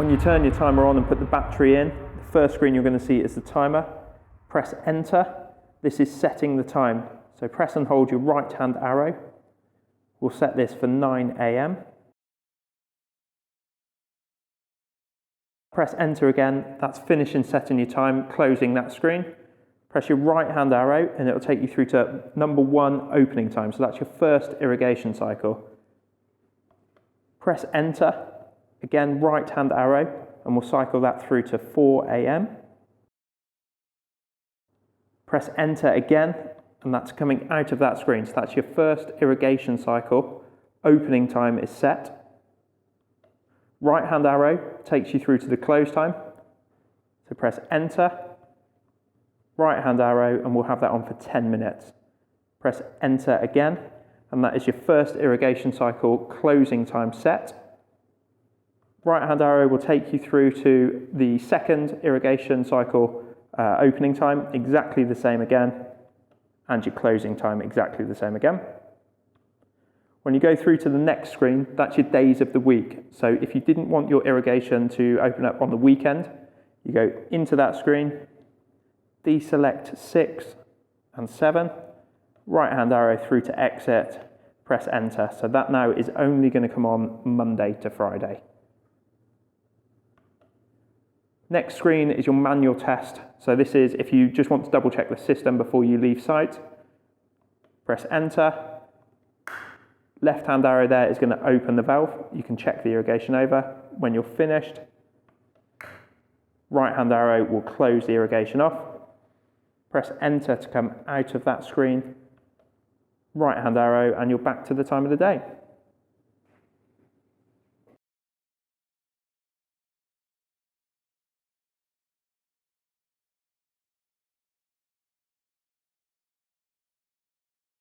When you turn your timer on and put the battery in, the first screen you're going to see is the timer. Press enter. This is setting the time. So press and hold your right hand arrow. We'll set this for 9 AM. Press enter again. That's finishing setting your time, closing that screen. Press your right hand arrow and it will take you through to number 1 opening time. So that's your first irrigation cycle. Press enter. Again, right hand arrow, and we'll cycle that through to 4 AM. Press enter again, and that's coming out of that screen. So that's your first irrigation cycle. Opening time is set. Right hand arrow takes you through to the close time. So press enter, right hand arrow, and we'll have that on for 10 minutes. Press enter again, and that is your first irrigation cycle closing time set. Right hand arrow will take you through to the second irrigation cycle opening time, exactly the same again, and your closing time exactly the same again. When you go through to the next screen, that's your days of the week. So if you didn't want your irrigation to open up on the weekend, you go into that screen, deselect 6 and 7, right hand arrow through to exit, press enter. So that now is only going to come on Monday to Friday. Next screen is your manual test. So this is if you just want to double check the system before you leave site. Press enter. Left hand arrow there is going to open the valve. You can check the irrigation over. When you're finished, right hand arrow will close the irrigation off. Press enter to come out of that screen. Right hand arrow and you're back to the time of the day.